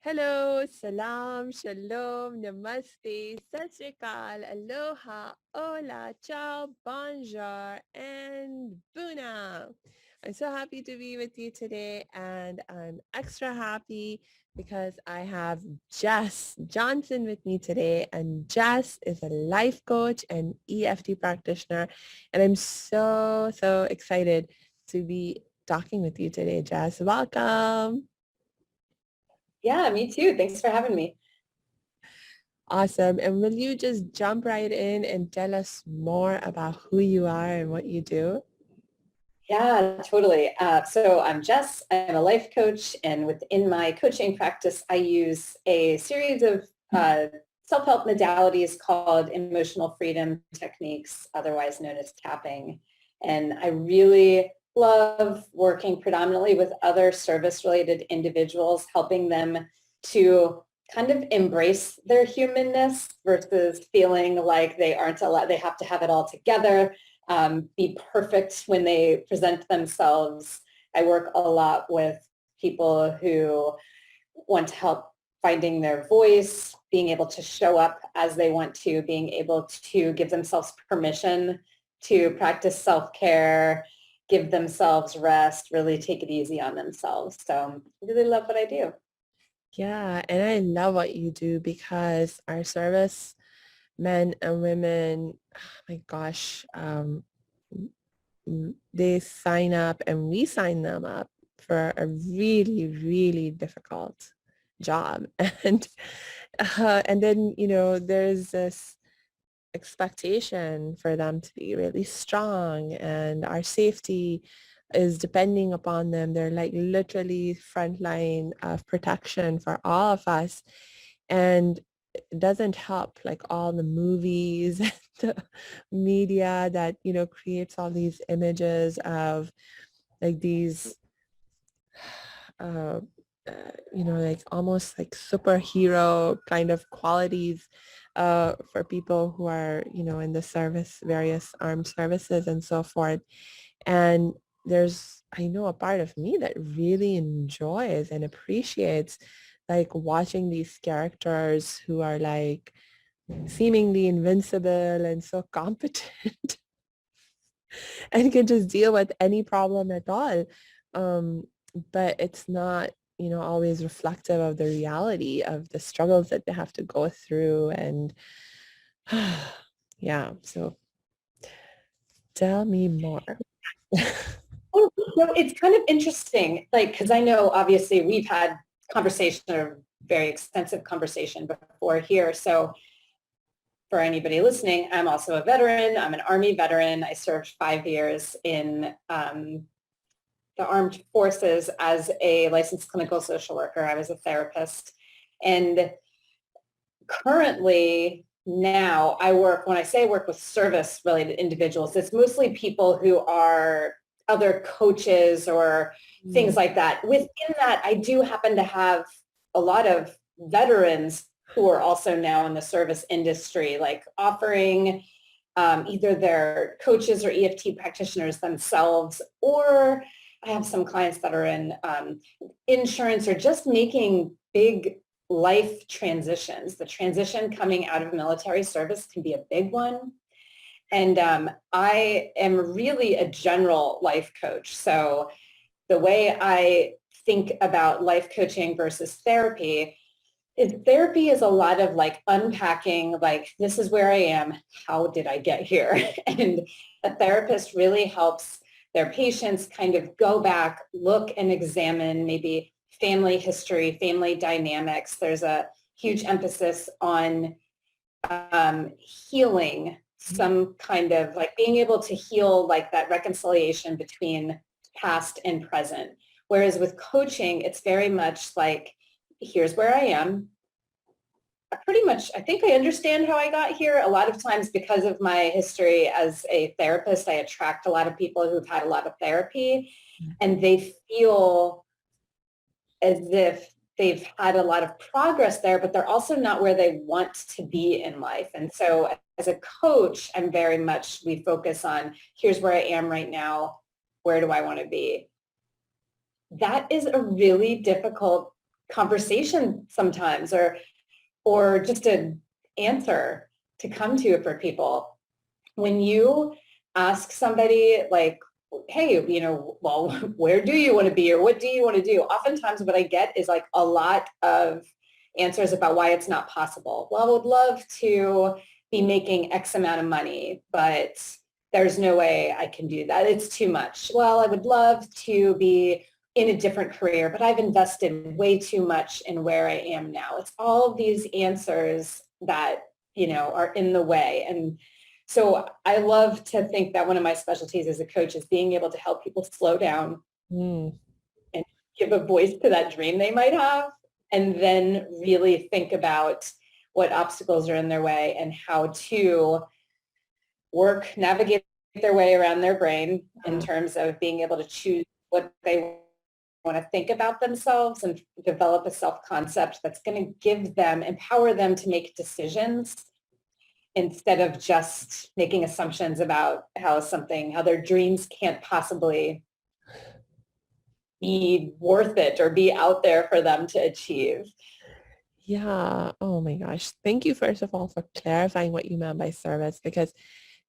Hello, salam, shalom, namaste, sat sri akal, aloha, hola, ciao, bonjour, and buna. I'm so happy to be with you today, and I'm extra happy because I have Jess Johnson with me today, and Jess is a life coach and EFT practitioner, and I'm so excited to be talking with you today, Jess. Welcome. Yeah, me too. Thanks for having me. Awesome. And will you just jump right in and tell us more about who you are and what you do? Yeah, totally. So I'm Jess. I'm a life coach, and within my coaching practice, I use a series of self-help modalities called emotional freedom techniques, otherwise known as tapping. And I really love working predominantly with other service-related individuals, helping them to kind of embrace their humanness versus feeling like they aren't allowed, they have to have it all together, be perfect when they present themselves. I work a lot with people who want to help finding their voice, being able to show up as they want to, being able to give themselves permission to practice self-care, give themselves rest, really take it easy on themselves. So I really love what I do. Yeah, and I love what you do because our service men and women, oh my gosh, they sign up and we sign them up for a really difficult job. And then, there's this expectation for them to be really strong and our safety is depending upon them. They're like literally front line of protection for all of us. And it doesn't help like all the movies, the media that, creates all these images of like these uh, like almost like superhero kind of qualities for people who are, in the service, various armed services and so forth. And I know a part of me that really enjoys and appreciates like watching these characters who are like seemingly invincible and so competent and can just deal with any problem at all. Um, but it's not, always reflective of the reality of the struggles that they have to go through. And yeah, so tell me more. Oh, no, it's kind of interesting, like, because I know obviously we've had conversation or very extensive conversation before here. So for anybody listening, I'm also a veteran. I'm an Army veteran. I served 5 years in the armed forces as a licensed clinical social worker. I was a therapist. And currently now I work, when I say I work with service related individuals, it's mostly people who are other coaches or things Mm. like that. Within that, I do happen to have a lot of veterans who are also now in the service industry, like offering either their coaches or EFT practitioners themselves, or I have some clients that are in insurance or just making big life transitions. The transition coming out of military service can be a big one. And I am really a general life coach. So the way I think about life coaching versus therapy is a lot of like unpacking, like, this is where I am. How did I get here? And a therapist really helps their patients kind of go back, look and examine maybe family history, family dynamics. There's a huge emphasis on healing, some kind of like being able to heal like that reconciliation between past and present. Whereas with coaching, it's very much like, here's where I am. I think I understand how I got here. A lot of times because of my history as a therapist, I attract a lot of people who've had a lot of therapy and they feel as if they've had a lot of progress there, but they're also not where they want to be in life. And so as a coach, we focus on, here's where I am right now. Where do I want to be? That is a really difficult conversation sometimes, or just an answer to come to for people. When you ask somebody like, hey, well, where do you want to be or what do you want to do? Oftentimes what I get is like a lot of answers about why it's not possible. Well, I would love to be making X amount of money, but there's no way I can do that. It's too much. Well, I would love to be in a different career, but I've invested way too much in where I am now. It's all of these answers that, are in the way. And so I love to think that one of my specialties as a coach is being able to help people slow down Mm. and give a voice to that dream they might have, and then really think about what obstacles are in their way and how to navigate their way around their brain in terms of being able to choose what they want to think about themselves and develop a self-concept that's going to empower them to make decisions instead of just making assumptions about how their dreams can't possibly be worth it or be out there for them to achieve. Yeah. Oh my gosh. Thank you, first of all, for clarifying what you meant by service, because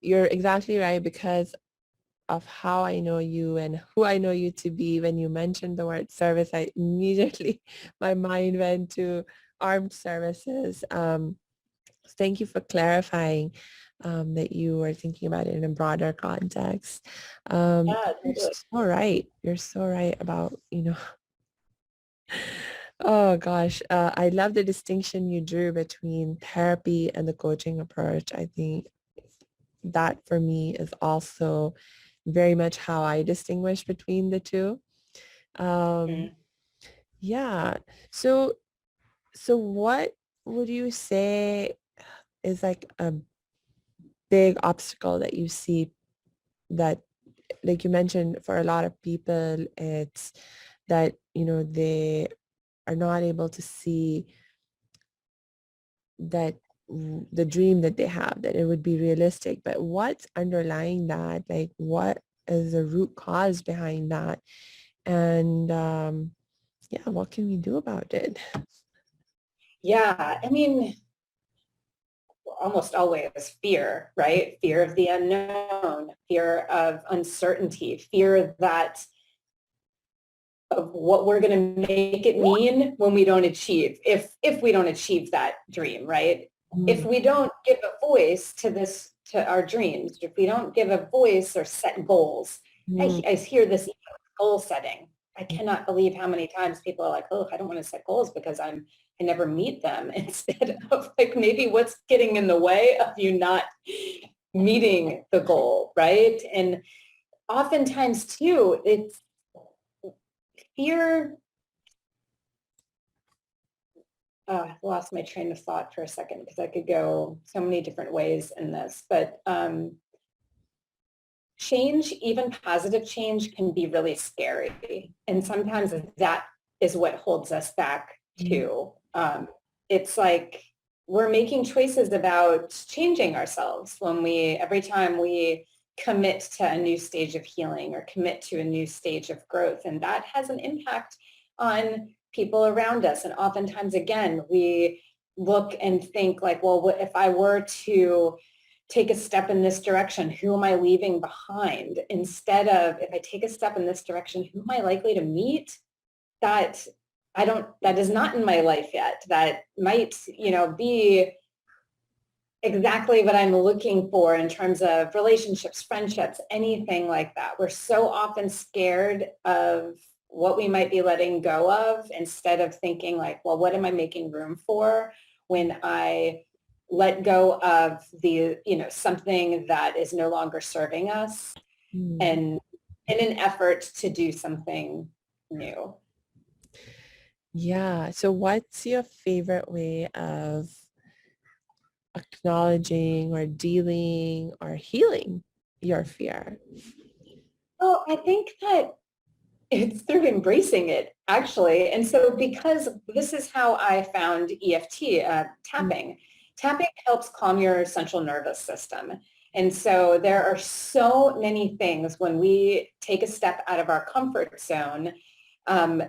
you're exactly right. Because of how I know you and who I know you to be, when you mentioned the word service, I immediately, my mind went to armed services. Thank you for clarifying that you were thinking about it in a broader context. Yeah, You're totally. so right. You're so right about, oh gosh, I love the distinction you drew between therapy and the coaching approach. I think that for me is also very much how I distinguish between the two. Um, Mm. yeah. So, so what would you say is like a big obstacle that you see that, like you mentioned, for a lot of people, it's that, they are not able to see that the dream that they have, that it would be realistic, but what's underlying that? Like, what is the root cause behind that? And yeah, what can we do about it? Yeah, I mean, almost always fear, right? Fear of the unknown, fear of uncertainty, fear that of what we're going to make it mean when we don't achieve, if we don't achieve that dream, right? If Mm, we don't give a voice to our dreams, if we don't give a voice or set goals, mm, I hear this goal setting. I cannot believe how many times people are like, oh, I don't want to set goals because I never meet them, instead of like maybe what's getting in the way of you not meeting the goal, right? And oftentimes too, it's fear. I lost my train of thought for a second because I could go so many different ways in this, but change, even positive change, can be really scary. And sometimes that is what holds us back mm, too. It's like we're making choices about changing ourselves every time we commit to a new stage of healing or commit to a new stage of growth. And that has an impact on people around us. And oftentimes, again, we look and think like, well, what if I were to take a step in this direction, who am I leaving behind? Instead of, if I take a step in this direction, who am I likely to meet that that is not in my life yet, that might, be exactly what I'm looking for in terms of relationships, friendships, anything like that. We're so often scared of what we might be letting go of, instead of thinking like, well, what am I making room for when I let go of something that is no longer serving us, mm. and in an effort to do something new. Yeah. So what's your favorite way of acknowledging or dealing or healing your fear? Well, I think that it's through embracing it, actually. And so because this is how I found EFT, Mm, tapping. Tapping helps calm your central nervous system. And so there are so many things when we take a step out of our comfort zone, um,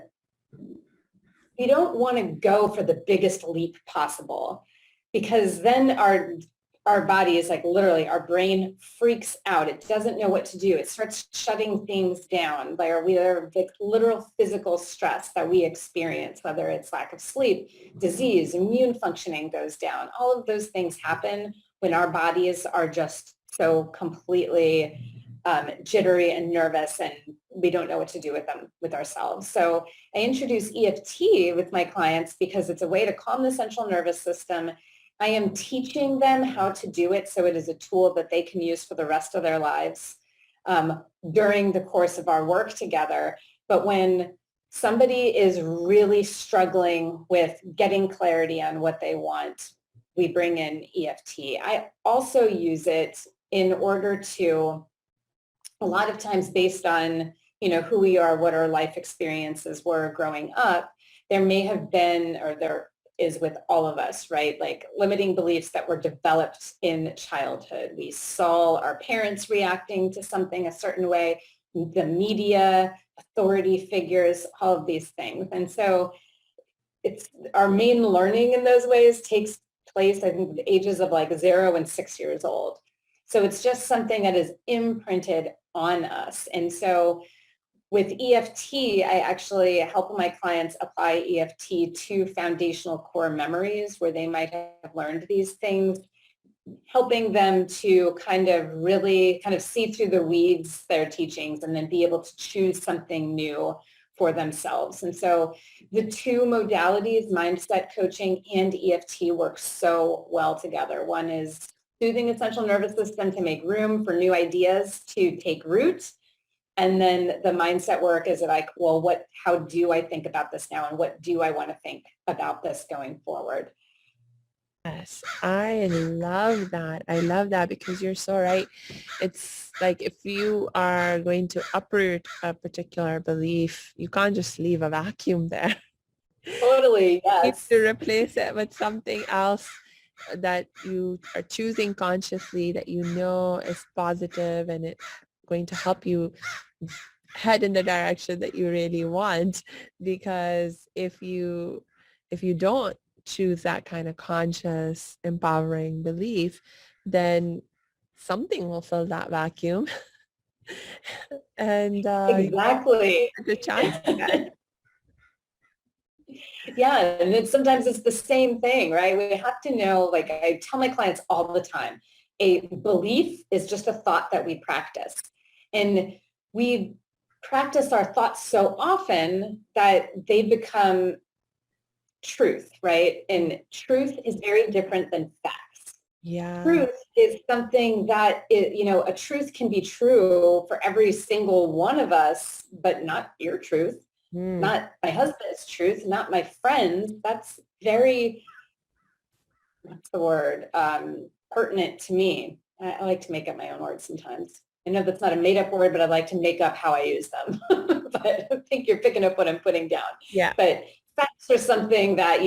we don't want to go for the biggest leap possible, because then our body is like, literally, our brain freaks out. It doesn't know what to do. It starts shutting things down by our like literal physical stress that we experience, whether it's lack of sleep, disease, immune functioning goes down. All of those things happen when our bodies are just so completely jittery and nervous, and we don't know what to do with them, with ourselves. So I introduce EFT with my clients because it's a way to calm the central nervous system. I am teaching them how to do it, so it is a tool that they can use for the rest of their lives during the course of our work together. But when somebody is really struggling with getting clarity on what they want, we bring in EFT. I also use it in order to, a lot of times based on, who we are, what our life experiences were growing up, there may have been, or there is with all of us, right? Like limiting beliefs that were developed in childhood. We saw our parents reacting to something a certain way, the media, authority figures, all of these things. And so it's our main learning in those ways takes place, I think, the ages of like 0 and 6 years old. So it's just something that is imprinted on us. And so with EFT, I actually help my clients apply EFT to foundational core memories where they might have learned these things, helping them to kind of really kind of see through the weeds their teachings and then be able to choose something new for themselves. And so the two modalities, mindset coaching and EFT, work so well together. One is soothing the central nervous system to make room for new ideas to take root. And then the mindset work is like, well, how do I think about this now? And what do I want to think about this going forward? Yes, I love that. I love that because you're so right. It's like if you are going to uproot a particular belief, you can't just leave a vacuum there. Totally, You need yes. to replace it with something else that you are choosing consciously that you know is positive and it's going to help you head in the direction that you really want. Because if you don't choose that kind of conscious empowering belief, then something will fill that vacuum and you won't Exactly. get the chance again. Yeah, and sometimes it's the same thing, right? We have to know, like I tell my clients all the time, a belief is just a thought that we practice. And we practice our thoughts so often that they become truth, right? And truth is very different than facts. Yeah. Truth is something that, a truth can be true for every single one of us, but not your truth, Mm. not my husband's truth, not my friend's. That's very, what's the word, pertinent to me. I like to make up my own words sometimes. I know that's not a made up word, but I like to make up how I use them. But I think you're picking up what I'm putting down. Yeah. But facts are something that,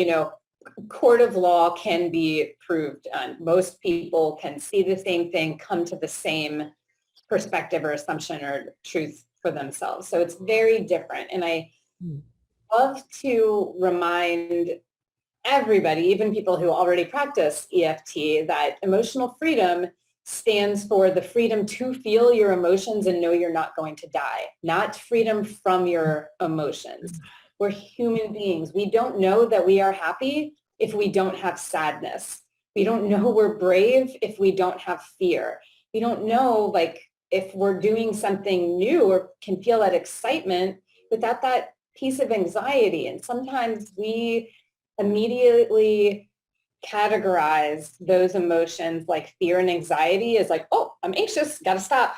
court of law can be proved on. Most people can see the same thing, come to the same perspective or assumption or truth for themselves. So it's very different. And I Mm. love to remind everybody, even people who already practice EFT, that emotional freedom stands for the freedom to feel your emotions and know you're not going to die, not freedom from your emotions. We're human beings. We don't know that we are happy if we don't have sadness. We don't know we're brave if we don't have fear. We don't know, like, if we're doing something new or can feel that excitement without that piece of anxiety. And sometimes we immediately categorize those emotions like fear and anxiety as like, oh, I'm anxious, gotta stop.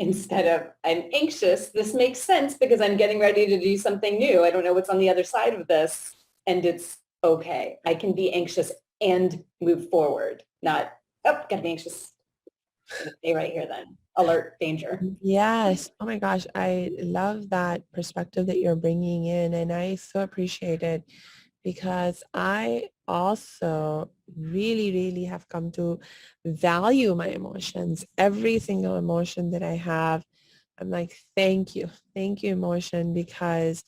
Instead of, I'm anxious, this makes sense because I'm getting ready to do something new. I don't know what's on the other side of this, and it's okay. I can be anxious and move forward, not, oh, gotta be anxious. Stay right here then. Alert, danger. Yes. Oh my gosh. I love that perspective that you're bringing in. And I so appreciate it because I also really, really have come to value my emotions. Every single emotion that I have, I'm like, thank you. Thank you, emotion, because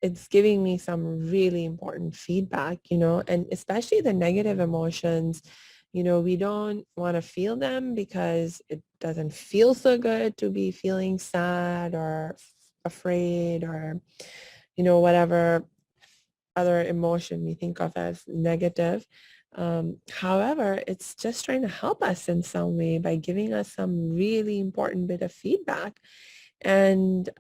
it's giving me some really important feedback, and especially the negative emotions. We don't want to feel them because it doesn't feel so good to be feeling sad or afraid or, whatever other emotion we think of as negative. However, it's just trying to help us in some way by giving us some really important bit of feedback. And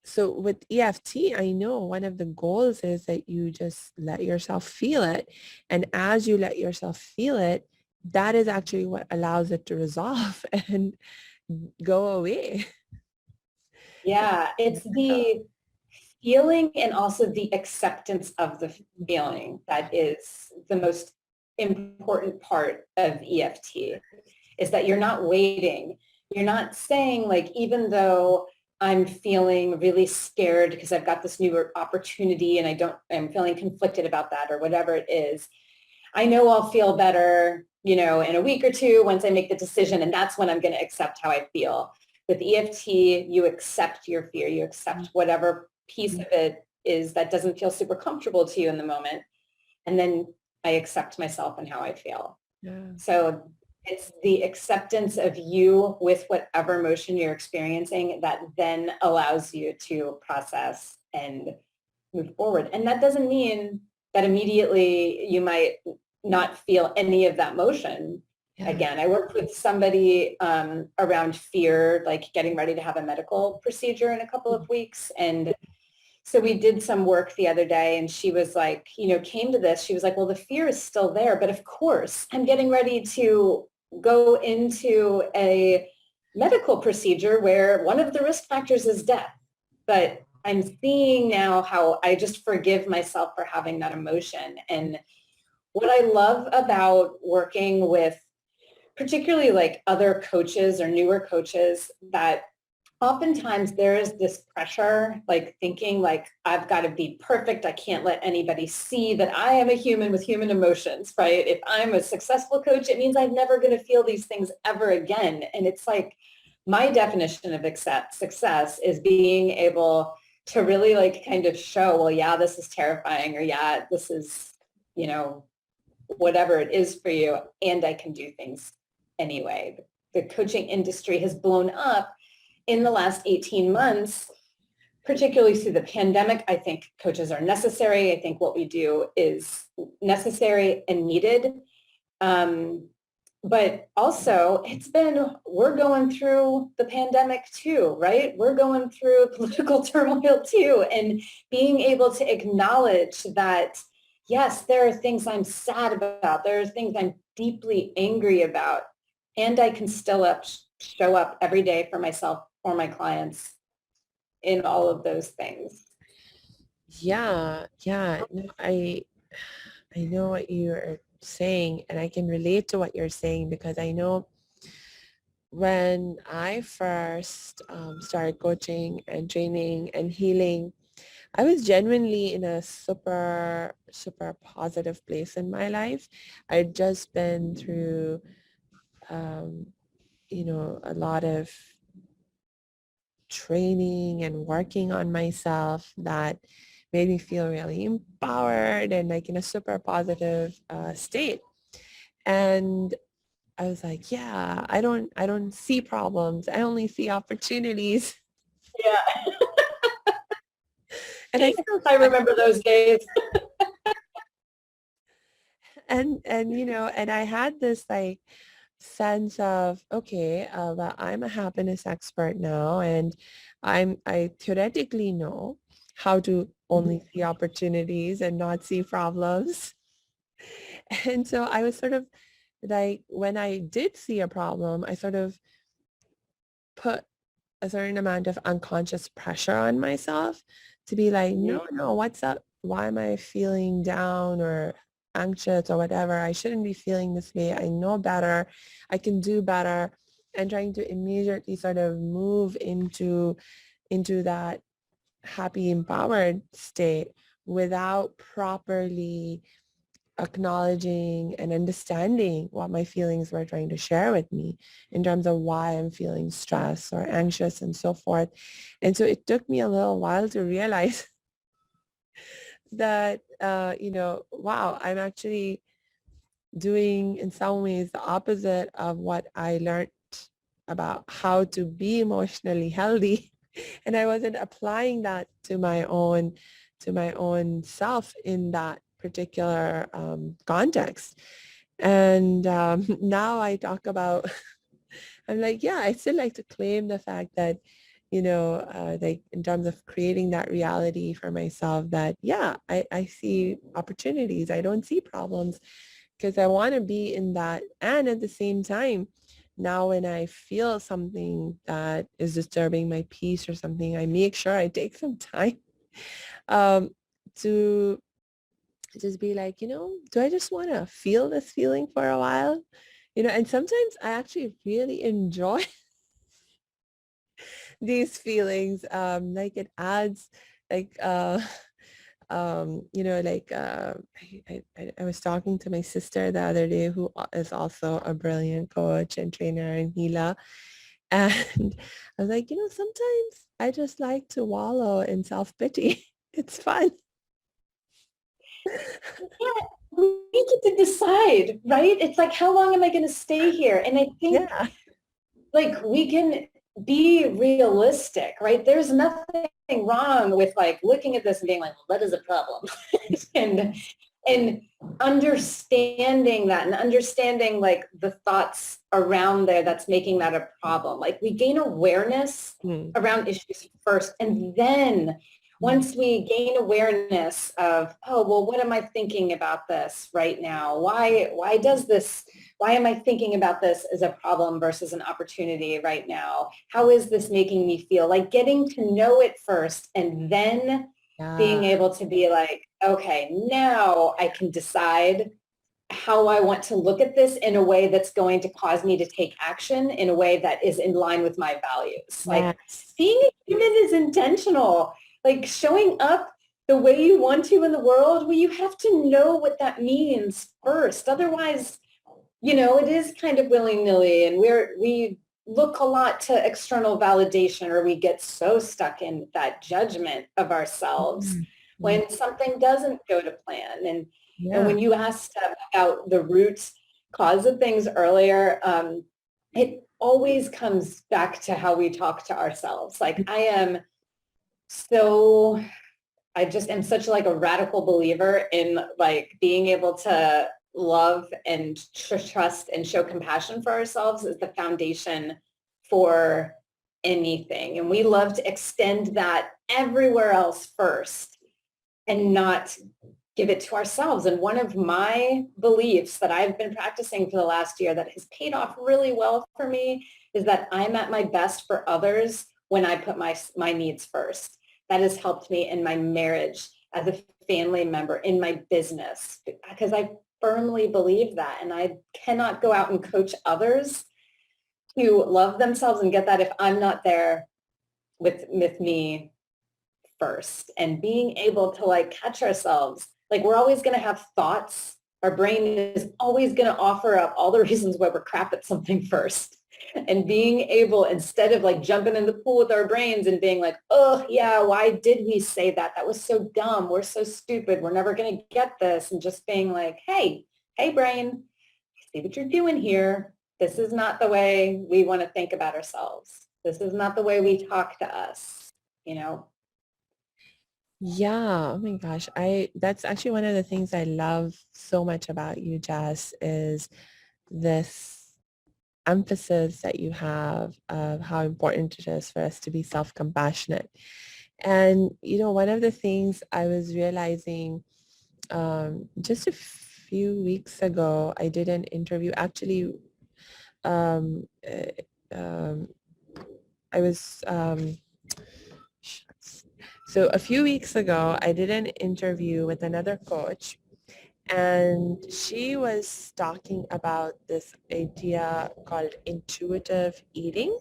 so with EFT, I know one of the goals is that you just let yourself feel it. And as you let yourself feel it, that is actually what allows it to resolve and go away. Yeah, it's the feeling and also the acceptance of the feeling that is the most important part of EFT, is that you're not waiting. You're not saying, like, even though I'm feeling really scared because I've got this new opportunity and I'm feeling conflicted about that or whatever it is, I know I'll feel better, in a week or two once I make the decision, and that's when I'm going to accept how I feel. With EFT, you accept your fear, you accept whatever piece of it is that doesn't feel super comfortable to you in the moment, and then I accept myself and how I feel. Yeah. So it's the acceptance of you with whatever emotion you're experiencing that then allows you to process and move forward. And that doesn't mean that immediately you might not feel any of that motion Yeah. again. I worked with somebody around fear, like getting ready to have a medical procedure in a couple of weeks. And so we did some work the other day, and she was like, came to this, she was like, well, the fear is still there, but of course I'm getting ready to go into a medical procedure where one of the risk factors is death. But I'm seeing now how I just forgive myself for having that emotion. And what I love about working with particularly like other coaches or newer coaches, that oftentimes there is this pressure, like thinking like, I've got to be perfect. I can't let anybody see that I am a human with human emotions, right? If I'm a successful coach, it means I'm never going to feel these things ever again. And it's like, my definition of success is being able to really like kind of show, well, yeah, this is terrifying, or yeah, this is, whatever it is for you, and I can do things anyway. The coaching industry has blown up in the last 18 months, particularly through the pandemic. I think coaches are necessary. I think what we do is necessary and needed. But also we're going through the pandemic too, right? We're going through political turmoil too. And being able to acknowledge that, yes, there are things I'm sad about. There are things I'm deeply angry about. And I can still show up every day for myself or my clients in all of those things. Yeah. No, I know what you're saying, and I can relate to what you're saying, because I know when I first started coaching and training and healing, I was genuinely in a super, super positive place in my life. I'd just been through, um, a lot of training and working on myself that made me feel really empowered and like in a super positive state. And I was like, yeah, I don't see problems. I only see opportunities. Yeah, And I still, I remember those days. and I had this like sense of, okay, well, I'm a happiness expert now, and I theoretically know how to only see opportunities and not see problems. And so I was sort of like, when I did see a problem, I sort of put a certain amount of unconscious pressure on myself to be like, no, what's up? Why am I feeling down or anxious or whatever? I shouldn't be feeling this way. I know better. I can do better. And trying to immediately sort of move into that happy, empowered state without properly acknowledging and understanding what my feelings were trying to share with me in terms of why I'm feeling stressed or anxious and so forth. And so it took me a little while to realize that, wow, I'm actually doing in some ways the opposite of what I learned about how to be emotionally healthy. And I wasn't applying that to my own self in that particular context. And now I talk about, I'm like, yeah, I still like to claim the fact that, like in terms of creating that reality for myself that, yeah, I see opportunities. I don't see problems because I want to be in that. And at the same time, now when I feel something that is disturbing my peace or something, I make sure I take some time um, to just be like, do I just want to feel this feeling for a while? And sometimes I actually really enjoy these feelings. Like it adds like like I was talking to my sister the other day who is also a brilliant coach and trainer and healer. And I was like, sometimes I just like to wallow in self-pity. It's fun. Yeah, we get to decide, right? It's like, how long am I going to stay here? And I think Yeah. like we can be realistic, right? There's nothing wrong with like looking at this and being like, well, that is a problem. and and understanding that and understanding like the thoughts around there that's making that a problem. Like we gain awareness Hmm. around issues first, and then Hmm. once we gain awareness of, oh, well, what am I thinking about this right now? Why am I thinking about this as a problem versus an opportunity right now? How is this making me feel? Like getting to know it first and then Yeah. being able to be like, okay, now I can decide how I want to look at this in a way that's going to cause me to take action in a way that is in line with my values. Like Yes. being a human is intentional. Like showing up the way you want to in the world, well, you have to know what that means first. Otherwise, it is kind of willy-nilly, and we look a lot to external validation, or we get so stuck in that judgment of ourselves Mhm. Mhm. when something doesn't go to plan. And Yeah. when you asked about the root cause of things earlier, it always comes back to how we talk to ourselves. Like so I just am such like a radical believer in like being able to love and trust and show compassion for ourselves is the foundation for anything. And we love to extend that everywhere else first and not give it to ourselves. And one of my beliefs that I've been practicing for the last year that has paid off really well for me is that I'm at my best for others when I put my needs first. That has helped me in my marriage, as a family member, in my business, because I firmly believe that. And I cannot go out and coach others to love themselves and get that if I'm not there with me first. And being able to like catch ourselves, like we're always going to have thoughts. Our brain is always going to offer up all the reasons why we're crap at something first. And being able, instead of like jumping in the pool with our brains and being like, oh yeah, why did we say that? That was so dumb. We're so stupid. We're never going to get this. And just being like, hey brain, see what you're doing here. This is not the way we want to think about ourselves. This is not the way we talk to us, you know? Yeah. Oh my gosh. That's actually one of the things I love so much about you, Jess, is this emphasis that you have of how important it is for us to be self-compassionate. And, one of the things I was realizing just a few weeks ago, I did an interview. Actually, um, um, I was, shucks. So a few weeks ago, I did an interview with another coach, and she was talking about this idea called intuitive eating.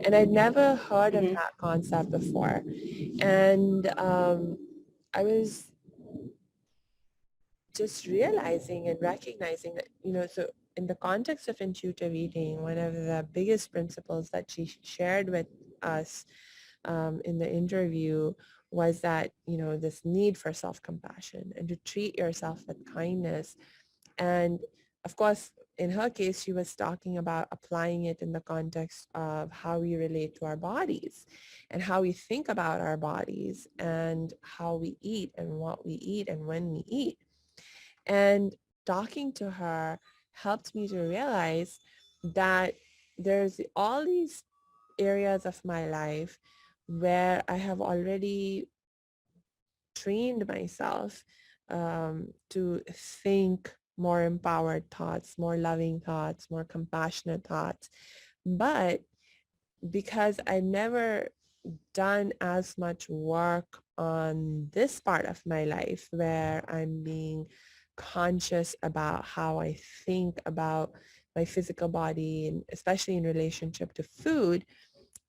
And I'd never heard of Mm-hmm. that concept before. And I was just realizing and recognizing that, so in the context of intuitive eating, one of the biggest principles that she shared with us in the interview was that, this need for self-compassion and to treat yourself with kindness. And of course, in her case, she was talking about applying it in the context of how we relate to our bodies and how we think about our bodies and how we eat and what we eat and when we eat. And talking to her helped me to realize that there's all these areas of my life where I have already trained myself to think more empowered thoughts, more loving thoughts, more compassionate thoughts. But because I never done as much work on this part of my life where I'm being conscious about how I think about my physical body, and especially in relationship to food,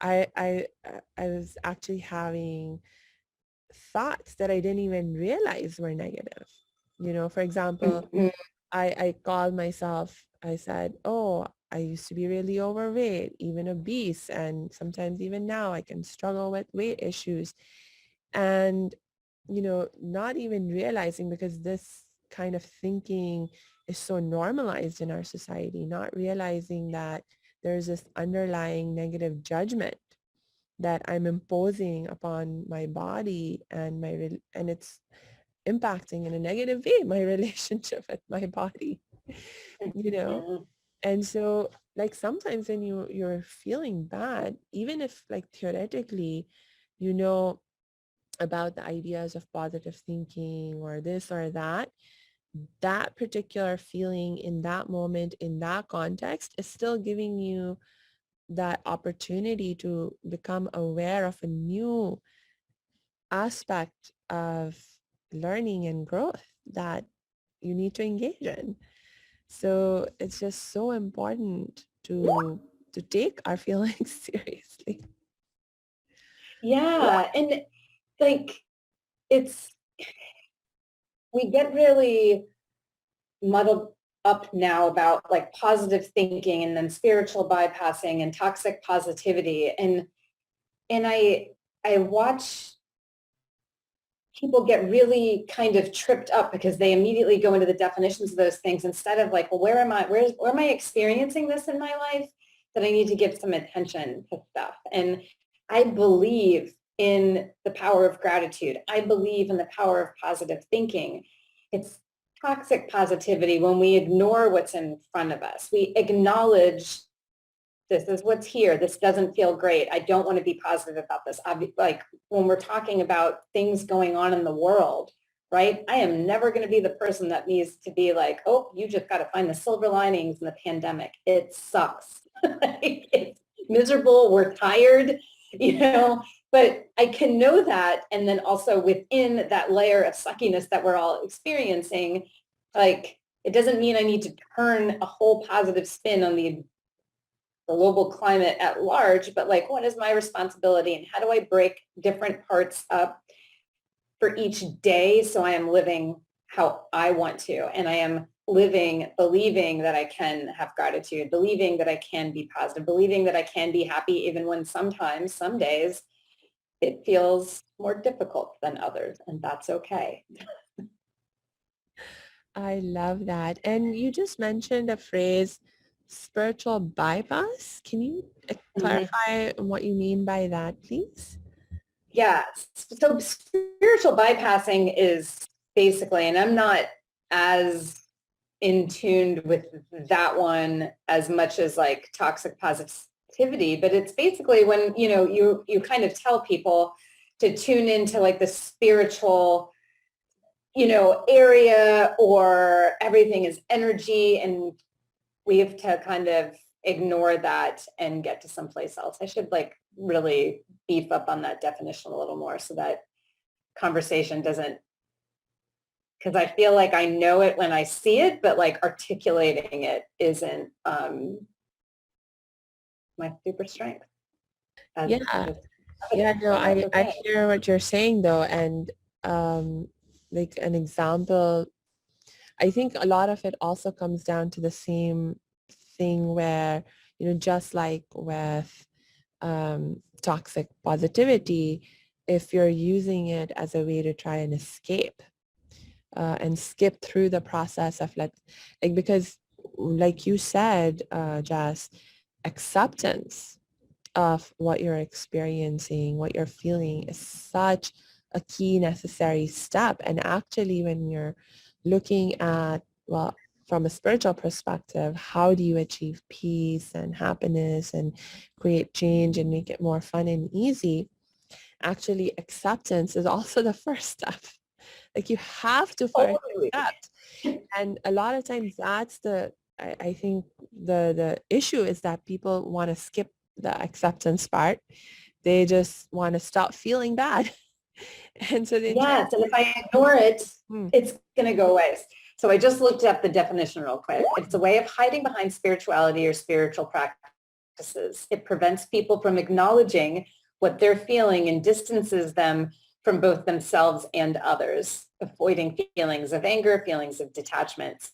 I was actually having thoughts that I didn't even realize were negative. For example, Mhm. I called myself, I said, oh, I used to be really overweight, even obese, and sometimes even now I can struggle with weight issues. And, not even realizing, because this kind of thinking is so normalized in our society, not realizing that there's this underlying negative judgment that I'm imposing upon my body and and it's impacting in a negative way my relationship with my body, you know. Mhm. And so, like, sometimes when you're feeling bad, even if, like, theoretically you know about the ideas of positive thinking or this or that, that particular feeling in that moment, in that context, is still giving you that opportunity to become aware of a new aspect of learning and growth that you need to engage in. So it's just so important to take our feelings seriously. Yeah. And like, it's, we get really muddled up now about like positive thinking and then spiritual bypassing and toxic positivity. And I watch people get really kind of tripped up because they immediately go into the definitions of those things instead of like, well, where am I experiencing this in my life that I need to give some attention to stuff? And I believe in the power of gratitude. I believe in the power of positive thinking. It's toxic positivity when we ignore what's in front of us. We acknowledge this is what's here. This doesn't feel great. I don't want to be positive about this. Like when we're talking about things going on in the world, right? I am never going to be the person that needs to be like, oh, you just got to find the silver linings in the pandemic. It sucks. It's miserable. We're tired, but I can know that. And then also within that layer of suckiness that we're all experiencing, like, it doesn't mean I need to turn a whole positive spin on the global climate at large, but like, what is my responsibility and how do I break different parts up for each day so I am living how I want to, and I am living believing that I can have gratitude, believing that I can be positive, believing that I can be happy even when sometimes, some days, it feels more difficult than others, and that's okay. I love that. And you just mentioned a phrase, spiritual bypass. Can you Mhm. clarify what you mean by that, please? Yeah. So spiritual bypassing is basically, and I'm not as in tuned with that one as much as like toxic positivity, but it's basically when, you kind of tell people to tune into like the spiritual, area, or everything is energy, and we have to kind of ignore that and get to someplace else. I should like really beef up on that definition a little more so that conversation doesn't, because I feel like I know it when I see it, but like articulating it isn't my super strength. As, Yeah. as Yeah, evidence, no, and that's I okay. hear what you're saying though. And like an example I think a lot of it also comes down to the same thing where, just like with toxic positivity, if you're using it as a way to try and escape and skip through the process of because like you said, Jess, acceptance of what you're experiencing, what you're feeling is such a key necessary step. And actually, when you're looking at, well, from a spiritual perspective, how do you achieve peace and happiness and create change and make it more fun and easy? Actually, acceptance is also the first step. Like you have to first Totally. accept. And a lot of times that's I think the issue is that people want to skip the acceptance part. They just want to stop feeling bad. And so they try. Yes, and if I ignore it, Hmm. it's going to go away. So I just looked up the definition real quick. It's a way of hiding behind spirituality or spiritual practices. It prevents people from acknowledging what they're feeling and distances them from both themselves and others, avoiding feelings of anger, feelings of detachment.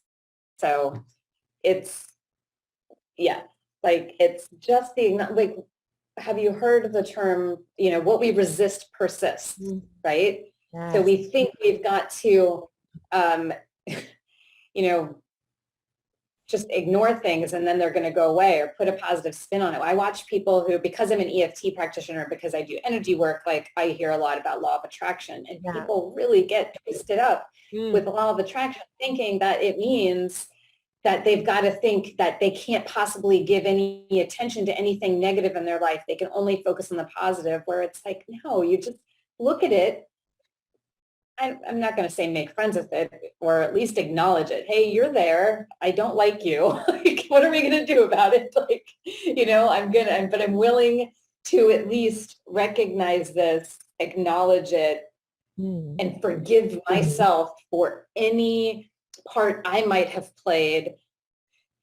So it's, yeah, like it's just the, like, have you heard of the term, what we resist persists, right? So Yes. we think we've got to, um, just ignore things and then they're going to go away or put a positive spin on it. I watch people who, because I'm an EFT practitioner, because I do energy work, like I hear a lot about law of attraction, and Yeah. people really get twisted up Mm. with law of attraction, thinking that it means that they've got to think that they can't possibly give any attention to anything negative in their life. They can only focus on the positive, where it's like, no, you just look at it. I'm not going to say make friends with it, or at least acknowledge it. Hey, you're there. I don't like you. Like, what are we going to do about it? Like, but I'm willing to at least recognize this, acknowledge it, Mm. and forgive myself for any part I might have played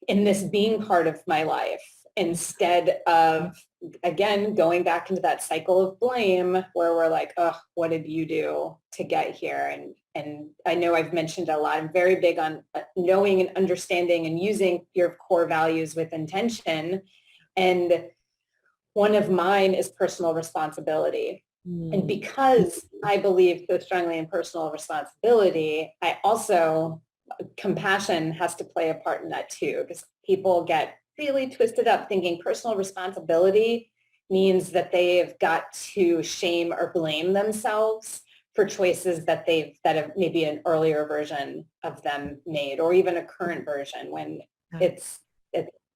in this being part of my life, instead of, again, going back into that cycle of blame where we're like, oh, what did you do to get here? And I know I've mentioned a lot. I'm very big on knowing and understanding and using your core values with intention. And one of mine is personal responsibility. And Mm. because I believe so strongly in personal responsibility, I also, compassion has to play a part in that too, because people get really twisted up thinking personal responsibility means that they've got to shame or blame themselves for choices that have maybe an earlier version of them made, or even a current version, when Yeah. it's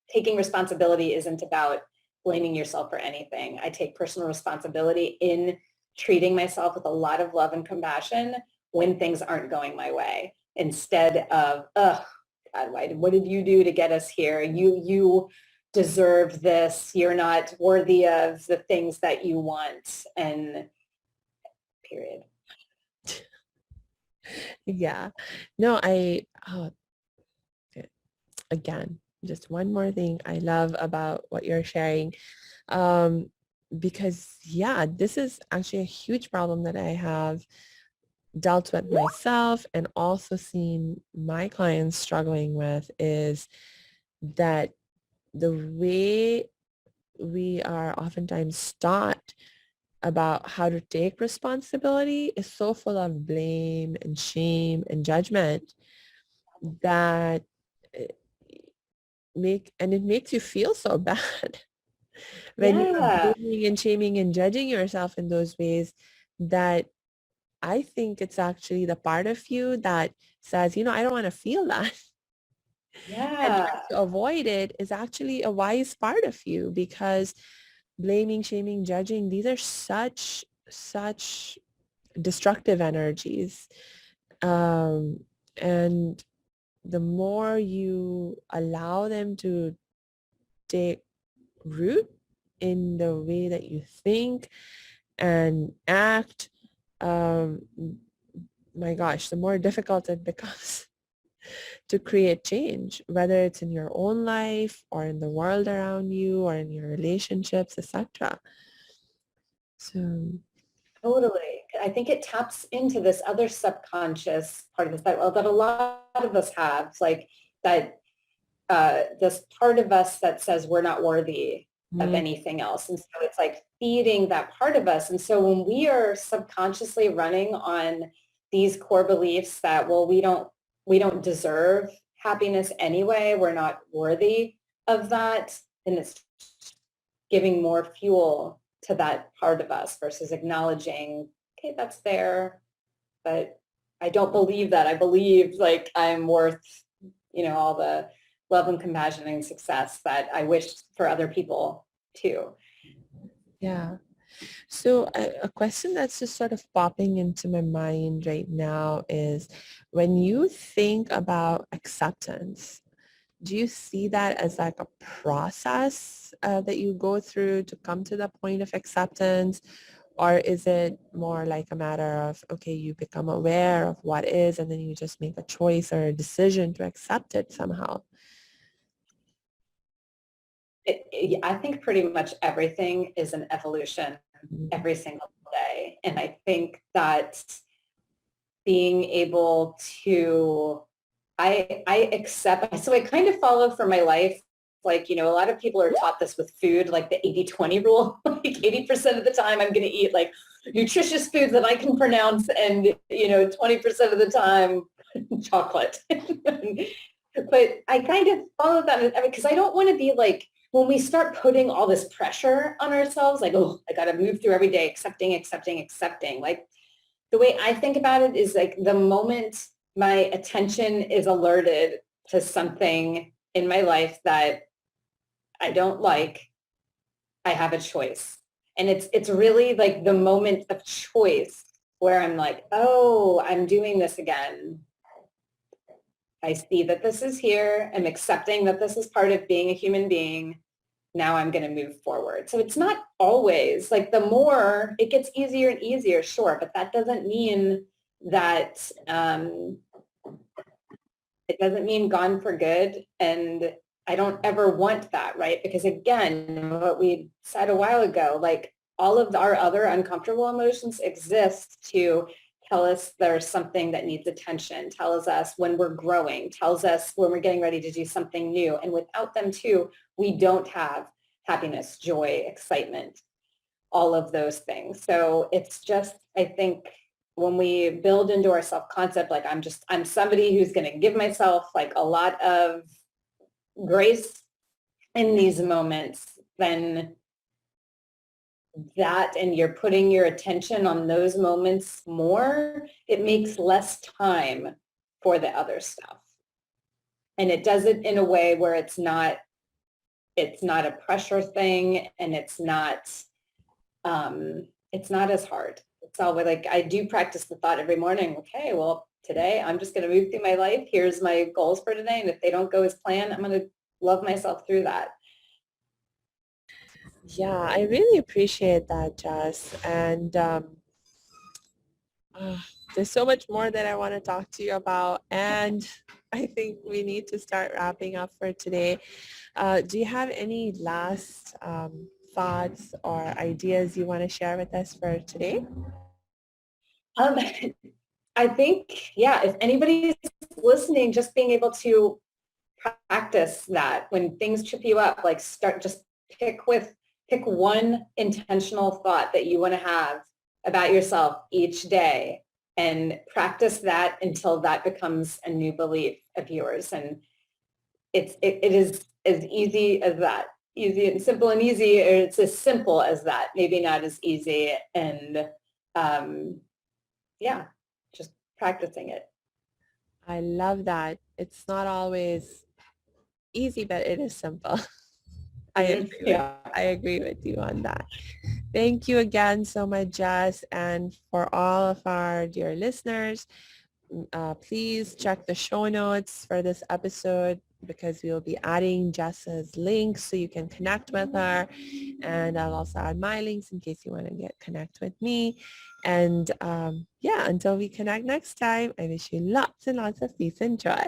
taking responsibility isn't about blaming yourself for anything. I take personal responsibility in treating myself with a lot of love and compassion when things aren't going my way, instead of, oh, God, what did you do to get us here? You deserve this. You're not worthy of the things that you want, and period. Yeah. No, again, just one more thing I love about what you're sharing. Um, because yeah, this is actually a huge problem that I have dealt with myself and also seen my clients struggling with, is that the way we are oftentimes taught about how to take responsibility is so full of blame and shame and judgment that it it makes you feel so bad when you're Yeah, blaming and shaming and judging yourself in those ways, that I think it's actually the part of you that says, I don't want to feel that. And yeah, trying to avoid it is actually a wise part of you, because blaming, shaming, judging, these are such destructive energies. And the more you allow them to take root in the way that you think and act, um, my gosh, the more difficult it becomes to create change, whether it's in your own life or in the world around you or in your relationships, etc. So totally. I think it taps into this other subconscious part of us that a lot of us have, like that this part of us that says we're not worthy of Mm, anything else. And so it's like feeding that part of us. And so when we are subconsciously running on these core beliefs that, well, we don't deserve happiness anyway, we're not worthy of that, and it's giving more fuel to that part of us versus acknowledging, okay, that's there, but I don't believe that. I believe like I'm worth, all the love and compassion and success that I wish for other people too. yeah. So a question that's just sort of popping into my mind right now is when you think about acceptance, do you see that as like a process that you go through to come to the point of acceptance? Or is it more like a matter of, okay, you become aware of what is and then you just make a choice or a decision to accept it somehow? I think pretty much everything is an evolution Mm, every single day. And I think that being able to, I accept, so I kind of follow for my life, like, a lot of people are taught this with food, like the 80-20 rule, like 80% of the time I'm going to eat like nutritious foods that I can pronounce and, 20% of the time chocolate. But I kind of follow that because I don't want to be like, when we start putting all this pressure on ourselves, like, oh, I got to move through every day, accepting, accepting, accepting. Like the way I think about it is like the moment my attention is alerted to something in my life that I don't like, I have a choice. And it's really like the moment of choice where I'm like, oh, I'm doing this again. I see that this is here. I'm accepting that this is part of being a human being. Now I'm going to move forward. So it's not always like the more it gets easier and easier, sure, but that doesn't mean that it doesn't mean gone for good. And I don't ever want that, right? Because again, what we said a while ago, like all of our other uncomfortable emotions exist to tell us there's something that needs attention, tells us when we're growing, tells us when we're getting ready to do something new. And without them too, we don't have happiness, joy, excitement, all of those things. So it's just, I think when we build into our self-concept, like I'm somebody who's going to give myself like a lot of grace in these moments, then that, and you're putting your attention on those moments more, it makes less time for the other stuff. And it does it in a way where it's not a pressure thing, and it's not as hard. It's all like I do practice the thought every morning. Okay, well, today I'm just going to move through my life. Here's my goals for today. And if they don't go as planned, I'm going to love myself through that. yeah, I really appreciate that, Jess. And uh, there's so much more that I want to talk to you about. And I think we need to start wrapping up for today. Do you have any last thoughts or ideas you want to share with us for today? Um, I think, yeah, if anybody's listening, just being able to practice that when things trip you up, like just pick one intentional thought that you want to have about yourself each day and practice that until that becomes a new belief of yours. And it is as easy as that. Easy and simple and easy, or it's as simple as that, maybe not as easy. And yeah, just practicing it. I love that. It's not always easy, but it is simple. Yeah. I agree with you on that. Thank you again so much, Jess. And for all of our dear listeners, please check the show notes for this episode because we'll be adding Jess's links so you can connect with her. And I'll also add my links in case you want to connect with me. And yeah, until we connect next time, I wish you lots and lots of peace and joy.